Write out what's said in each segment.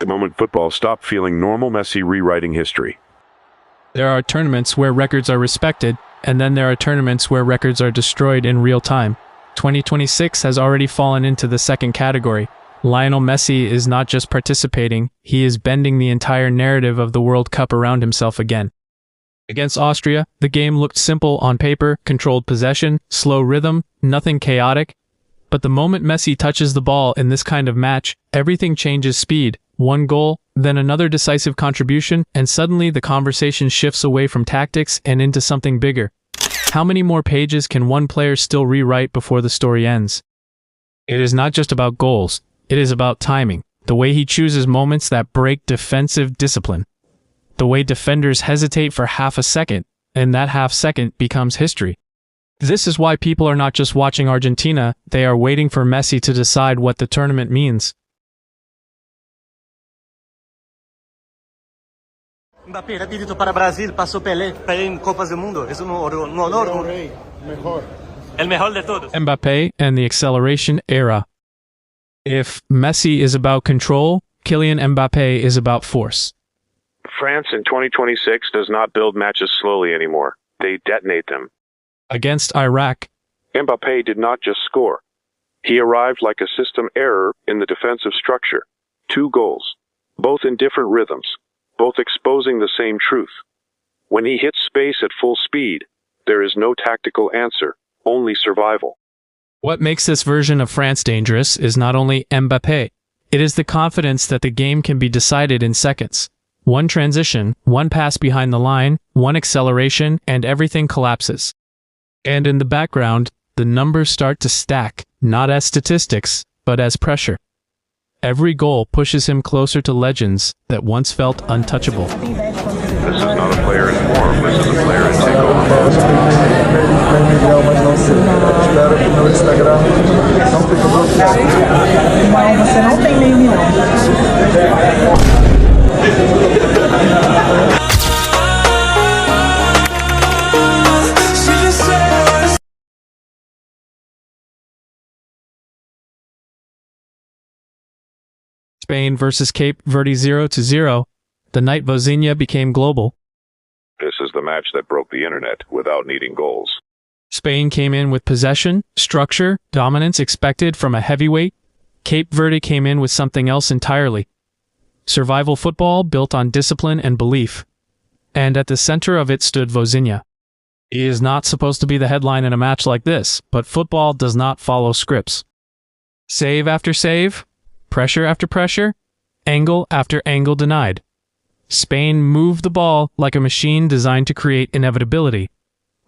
moment football stopped feeling normal. Messi rewriting history. There are tournaments where records are respected, and then there are tournaments where records are destroyed in real time. 2026 has already fallen into the second category. Lionel Messi is not just participating, he is bending the entire narrative of the World Cup around himself again. Against Austria, the game looked simple on paper, controlled possession, slow rhythm, nothing chaotic. But the moment Messi touches the ball in this kind of match, everything changes speed. One goal, then another decisive contribution, and suddenly the conversation shifts away from tactics and into something bigger. How many more pages can one player still rewrite before the story ends? It is not just about goals, it is about timing, the way he chooses moments that break defensive discipline. The way defenders hesitate for half a second, and that half second becomes history. This is why people are not just watching Argentina, they are waiting for Messi to decide what the tournament means. Mbappé rapidito para Brasil, passou Pelé em Copas do Mundo. Es un honor. El mejor de todos. Mbappé and the acceleration era. If Messi is about control, Kylian Mbappé is about force. France in 2026 does not build matches slowly anymore. They detonate them. Against Iraq, Mbappé did not just score. He arrived like a system error in the defensive structure. 2 goals, both in different rhythms, both exposing the same truth. When he hits space at full speed, there is no tactical answer, only survival. What makes this version of France dangerous is not only Mbappé. It is the confidence that the game can be decided in seconds. One transition, one pass behind the line, one acceleration, and everything collapses. And in the background, the numbers start to stack, not as statistics, but as pressure. Every goal pushes him closer to legends that once felt untouchable. This is not a player in form, this is a player in takeover. Você não tem nem milhão. Spain versus Cape Verde 0-0, the night Vozinha became global. This is the match that broke the internet without needing goals. Spain came in with possession, structure, dominance expected from a heavyweight. Cape Verde came in with something else entirely. Survival football built on discipline and belief. And at the center of it stood Vozinha. He is not supposed to be the headline in a match like this, but football does not follow scripts. Save after save, pressure after pressure, angle after angle denied. Spain moved the ball like a machine designed to create inevitability.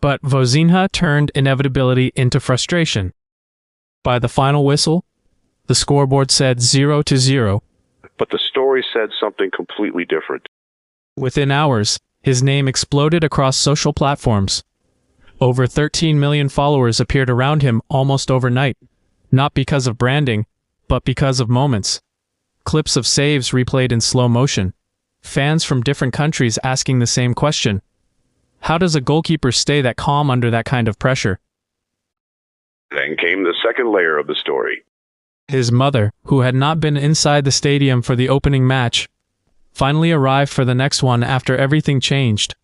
But Vozinha turned inevitability into frustration. By the final whistle, the scoreboard said 0-0. But the story said something completely different. Within hours, his name exploded across social platforms. Over 13 million followers appeared around him almost overnight, not because of branding, but because of moments. Clips of saves replayed in slow motion. Fans from different countries asking the same question. How does a goalkeeper stay that calm under that kind of pressure? Then came the second layer of the story. His mother, who had not been inside the stadium for the opening match, finally arrived for the next one after everything changed.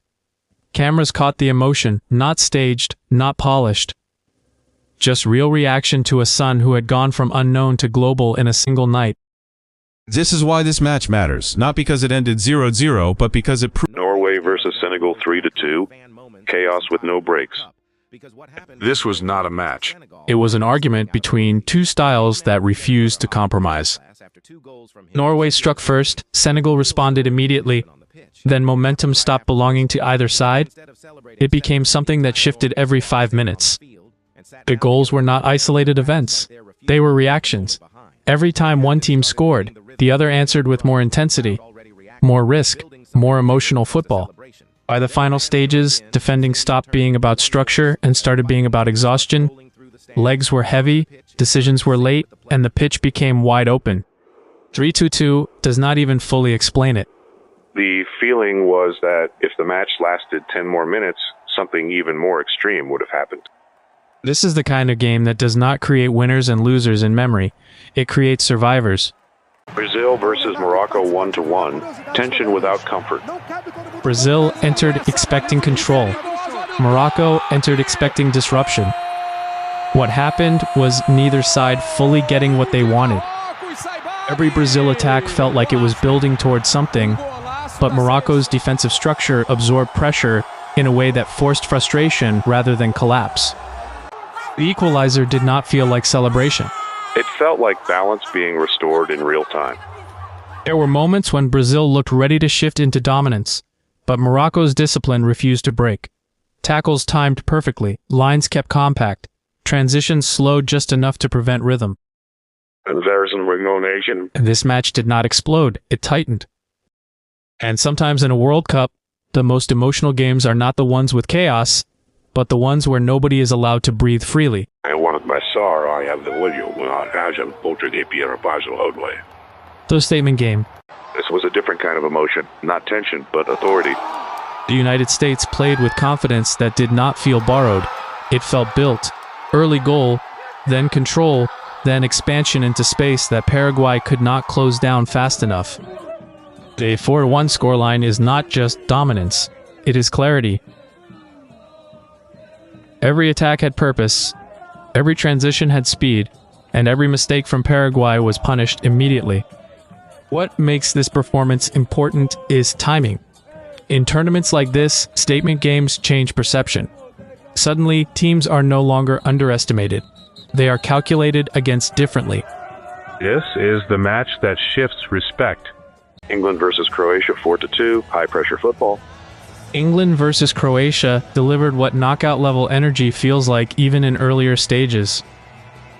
Cameras caught the emotion, not staged, not polished. Just real reaction to a son who had gone from unknown to global in a single night. This is why this match matters, not because it ended 0-0, but because it proved Norway versus Senegal 3-2. Chaos with no breaks. This was not a match. It was an argument between two styles that refused to compromise. Norway struck first, Senegal responded immediately. Then momentum stopped belonging to either side. It became something that shifted every 5 minutes. The goals were not isolated events. They were reactions. Every time one team scored, the other answered with more intensity, more risk, more emotional football. By the final stages, defending stopped being about structure and started being about exhaustion. Legs were heavy, decisions were late, and the pitch became wide open. 3-2 does not even fully explain it. The feeling was that if the match lasted 10 more minutes, something even more extreme would have happened. This is the kind of game that does not create winners and losers in memory. It creates survivors. Brazil versus Morocco 1-1. Tension without comfort. Brazil entered expecting control. Morocco entered expecting disruption. What happened was neither side fully getting what they wanted. Every Brazil attack felt like it was building towards something, but Morocco's defensive structure absorbed pressure in a way that forced frustration rather than collapse. The equalizer did not feel like celebration. It felt like balance being restored in real time. There were moments when Brazil looked ready to shift into dominance, but Morocco's discipline refused to break. Tackles timed perfectly, lines kept compact, transitions slowed just enough to prevent rhythm. And there's no nation. This match did not explode, it tightened. And sometimes in a World Cup, the most emotional games are not the ones with chaos, but the ones where nobody is allowed to breathe freely. I have the video. The statement game. This was a different kind of emotion, not tension, but authority. The United States played with confidence that did not feel borrowed. It felt built. Early goal, then control, then expansion into space that Paraguay could not close down fast enough. The 4-1 scoreline is not just dominance, it is clarity. Every attack had purpose, every transition had speed, and every mistake from Paraguay was punished immediately. What makes this performance important is timing. In tournaments like this, statement games change perception. Suddenly, teams are no longer underestimated. They are calculated against differently. This is the match that shifts respect. England versus Croatia 4-2, high-pressure football. England versus Croatia delivered what knockout-level energy feels like even in earlier stages.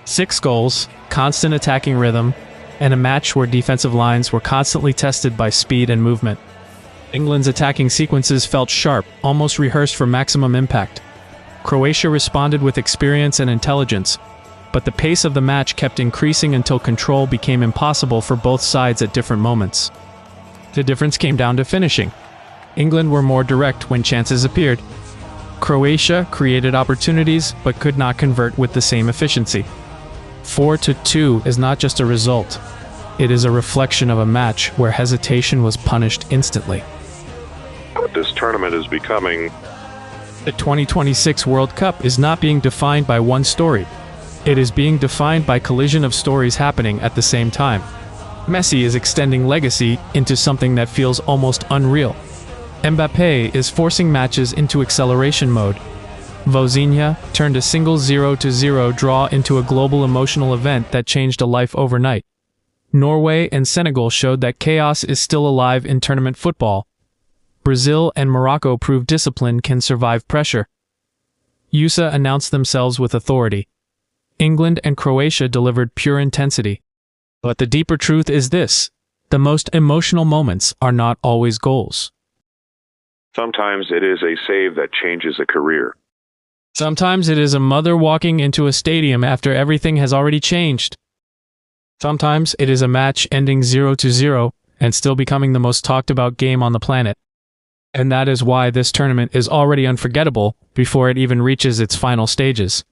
6 goals, constant attacking rhythm, and a match where defensive lines were constantly tested by speed and movement. England's attacking sequences felt sharp, almost rehearsed for maximum impact. Croatia responded with experience and intelligence, but the pace of the match kept increasing until control became impossible for both sides at different moments. The difference came down to finishing. England were more direct when chances appeared. Croatia created opportunities but could not convert with the same efficiency. 4-2 is not just a result. It is a reflection of a match where hesitation was punished instantly. This tournament is becoming... The 2026 World Cup is not being defined by one story. It is being defined by collision of stories happening at the same time. Messi is extending legacy into something that feels almost unreal. Mbappé is forcing matches into acceleration mode. Vozinha turned a single 0-0 draw into a global emotional event that changed a life overnight. Norway and Senegal showed that chaos is still alive in tournament football. Brazil and Morocco proved discipline can survive pressure. USA announced themselves with authority. England and Croatia delivered pure intensity. But the deeper truth is this: the most emotional moments are not always goals. Sometimes it is a save that changes a career. Sometimes it is a mother walking into a stadium after everything has already changed. Sometimes it is a match ending 0-0 and still becoming the most talked about game on the planet. And that is why this tournament is already unforgettable before it even reaches its final stages.